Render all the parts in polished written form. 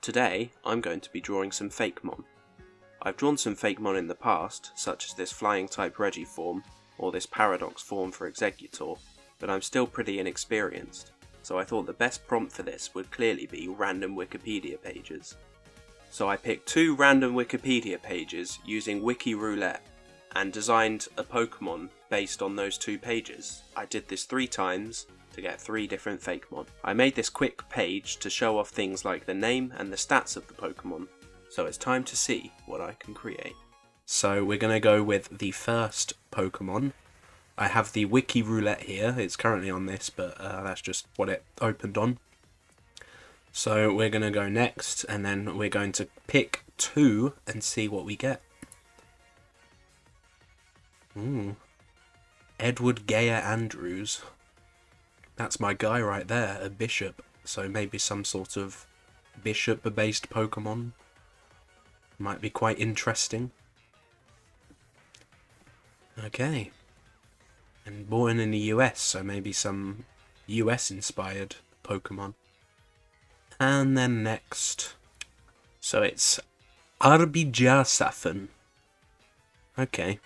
Today, I'm going to be drawing some fakemon. I've drawn some fakemon in the past, such as this flying type Regiform, or this paradox form for Executor, but I'm still pretty inexperienced, so I thought the best prompt for this would clearly be random Wikipedia pages. So I picked 2 random Wikipedia pages using Wiki Roulette, and designed a Pokemon based on those 2 pages. I did this 3 times, to get 3 different fakemon. I made this quick page to show off things like the name and the stats of the Pokemon, so it's time to see what I can create. So we're going to go with the first Pokemon. I have the Wiki Roulette here, it's currently on this, but that's just what it opened on. So we're going to go next, and then we're going to pick 2 and see what we get. Edward Geyer Andrews. That's my guy right there, a bishop. So maybe some sort of bishop-based Pokemon. Might be quite interesting. Okay. And born in the US, so maybe some US-inspired Pokemon. And then next. So it's Arbijasafen. Okay.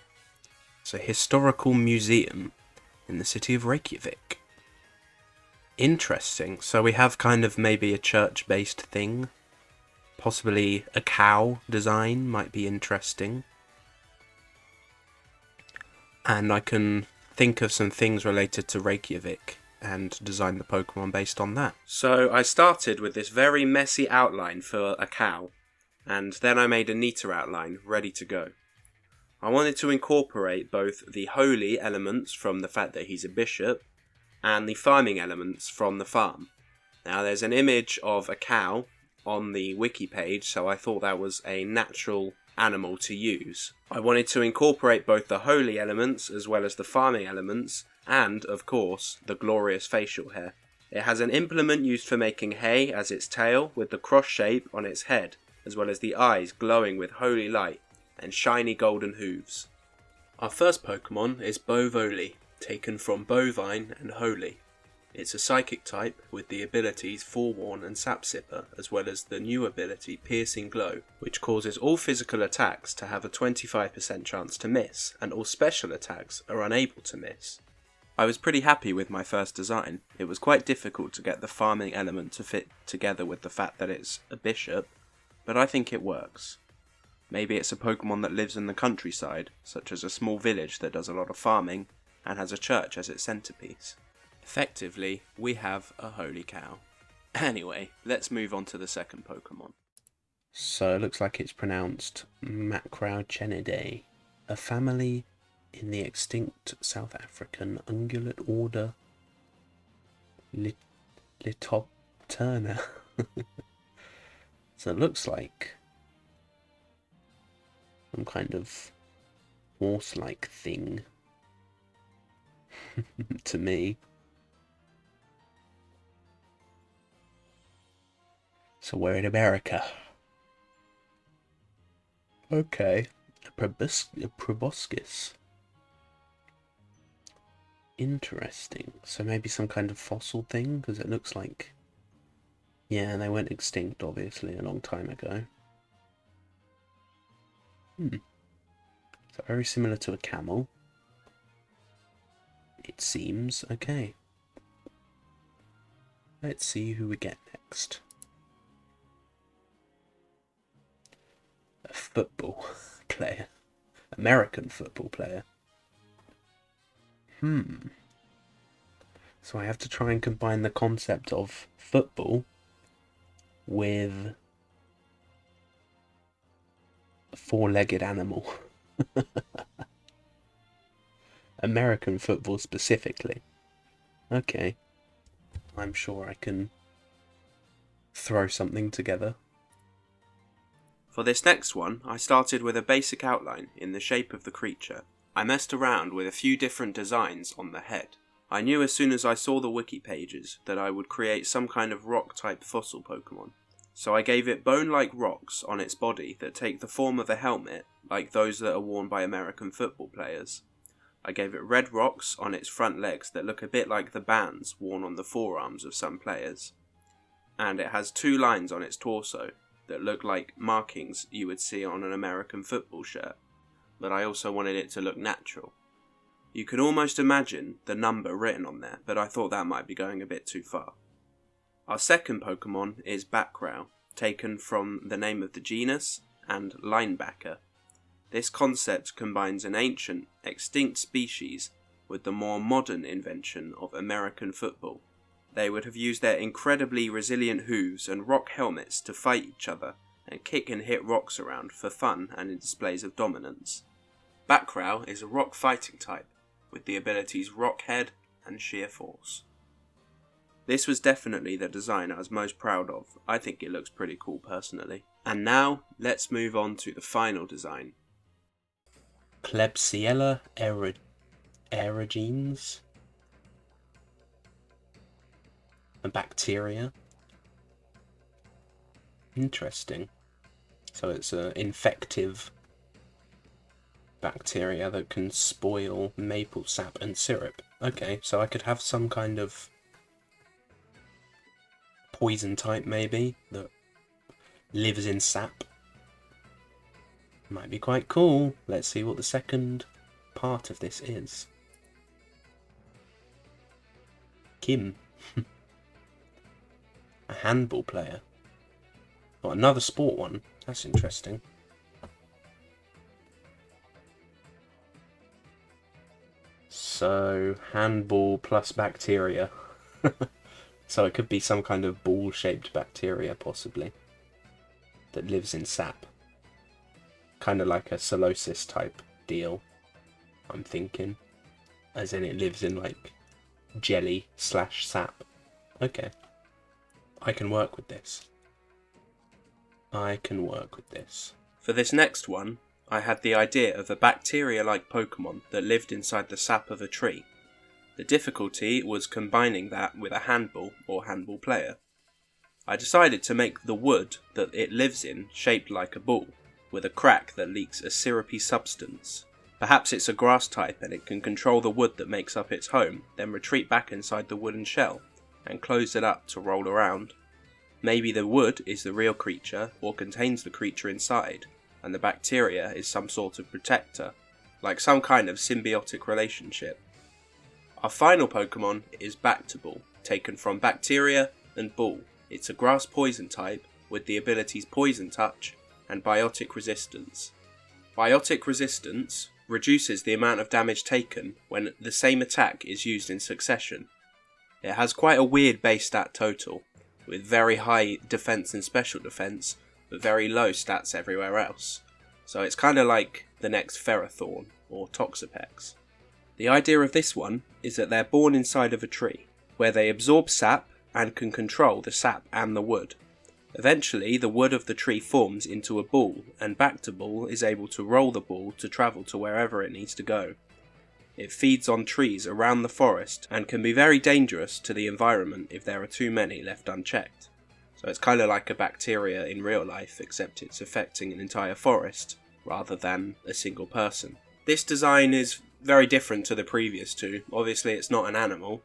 It's a historical museum in the city of Reykjavik. Interesting. So we have kind of maybe a church-based thing. Possibly a cow design might be interesting. And I can think of some things related to Reykjavik and design the Pokemon based on that. So I started with this very messy outline for a cow, and then I made a neater outline ready to go. I wanted to incorporate both the holy elements from the fact that he's a bishop and the farming elements from the farm. Now there's an image of a cow on the wiki page, so I thought that was a natural animal to use. I wanted to incorporate both the holy elements as well as the farming elements, and, of course, the glorious facial hair. It has an implement used for making hay as its tail, with the cross shape on its head, as well as the eyes glowing with holy light and shiny golden hooves. Our first Pokemon is Bovoli, taken from bovine and holy. It's a psychic type with the abilities Forewarn and Sapsipper, as well as the new ability Piercing Glow, which causes all physical attacks to have a 25% chance to miss, and all special attacks are unable to miss. I was pretty happy with my first design. It was quite difficult to get the farming element to fit together with the fact that it's a bishop, but I think it works. Maybe it's a Pokemon that lives in the countryside, such as a small village that does a lot of farming, and has a church as its centerpiece. Effectively, we have a holy cow. Anyway, let's move on to the second Pokemon. So it looks like it's pronounced Macrauchenidae, a family in the extinct South African ungulate order Litopterna. So it looks like some kind of horse-like thing to me. So we're in America. Okay. A proboscis. Interesting. So maybe some kind of fossil thing, because it looks like... Yeah, they went extinct, obviously, a long time ago. So very similar to a camel. It seems. Okay. Let's see who we get next. A football player. American football player. So I have to try and combine the concept of football with a 4-legged animal. American football specifically. Okay. I'm sure I can throw something together. For this next one, I started with a basic outline in the shape of the creature. I messed around with a few different designs on the head. I knew as soon as I saw the wiki pages that I would create some kind of rock-type fossil Pokemon. So I gave it bone-like rocks on its body that take the form of a helmet, like those that are worn by American football players. I gave it red rocks on its front legs that look a bit like the bands worn on the forearms of some players. And it has 2 lines on its torso, that looked like markings you would see on an American football shirt, but I also wanted it to look natural. You can almost imagine the number written on there, but I thought that might be going a bit too far. Our second Pokemon is Bakrow, taken from the name of the genus and linebacker. This concept combines an ancient, extinct species with the more modern invention of American football. They would have used their incredibly resilient hooves and rock helmets to fight each other and kick and hit rocks around for fun and in displays of dominance. Bakrow is a rock fighting type, with the abilities Rock Head and Sheer Force. This was definitely the design I was most proud of. I think it looks pretty cool personally. And now, let's move on to the final design. Klebsiella aerogenes? A bacteria. Interesting. So it's an infective bacteria that can spoil maple sap and syrup. Okay, so I could have some kind of poison type maybe that lives in sap. Might be quite cool. Let's see what the second part of this is. Kim. A handball player. Oh, another sport one. That's interesting. So, handball plus bacteria. So it could be some kind of ball-shaped bacteria, possibly, that lives in sap. Kind of like a Solosis type deal, I'm thinking. As in it lives in, like, jelly/sap. Okay. I can work with this. For this next one, I had the idea of a bacteria-like Pokemon that lived inside the sap of a tree. The difficulty was combining that with a handball or handball player. I decided to make the wood that it lives in shaped like a ball, with a crack that leaks a syrupy substance. Perhaps it's a grass type and it can control the wood that makes up its home, then retreat back inside the wooden shell, and close it up to roll around. Maybe the wood is the real creature, or contains the creature inside, and the bacteria is some sort of protector, like some kind of symbiotic relationship. Our final Pokemon is Bactoball, taken from Bacteria and Ball. It's a grass poison type with the abilities Poison Touch and Biotic Resistance. Biotic Resistance reduces the amount of damage taken when the same attack is used in succession. It has quite a weird base stat total, with very high defense and special defense, but very low stats everywhere else. So it's kind of like the next Ferrothorn or Toxapex. The idea of this one is that they're born inside of a tree, where they absorb sap and can control the sap and the wood. Eventually, the wood of the tree forms into a ball, and Bactoball is able to roll the ball to travel to wherever it needs to go. It feeds on trees around the forest, and can be very dangerous to the environment if there are too many left unchecked. So it's kind of like a bacteria in real life, except it's affecting an entire forest, rather than a single person. This design is very different to the previous two. Obviously it's not an animal,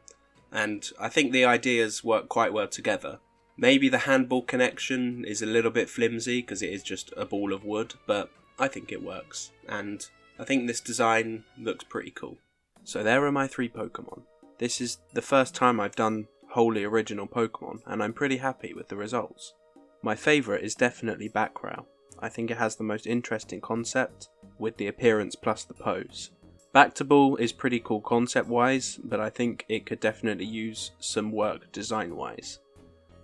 and I think the ideas work quite well together. Maybe the handball connection is a little bit flimsy because it is just a ball of wood, but I think it works, and I think this design looks pretty cool. So there are my 3 Pokemon. This is the first time I've done wholly original Pokemon, and I'm pretty happy with the results. My favourite is definitely Bakrow. I think it has the most interesting concept, with the appearance plus the pose. Bactoball is pretty cool concept-wise, but I think it could definitely use some work design-wise.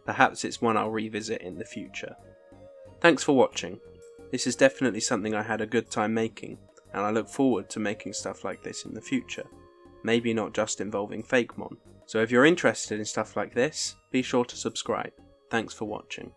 Perhaps it's one I'll revisit in the future. Thanks for watching. This is definitely something I had a good time making, and I look forward to making stuff like this in the future. Maybe not just involving fakemon. So if you're interested in stuff like this, be sure to subscribe. Thanks for watching.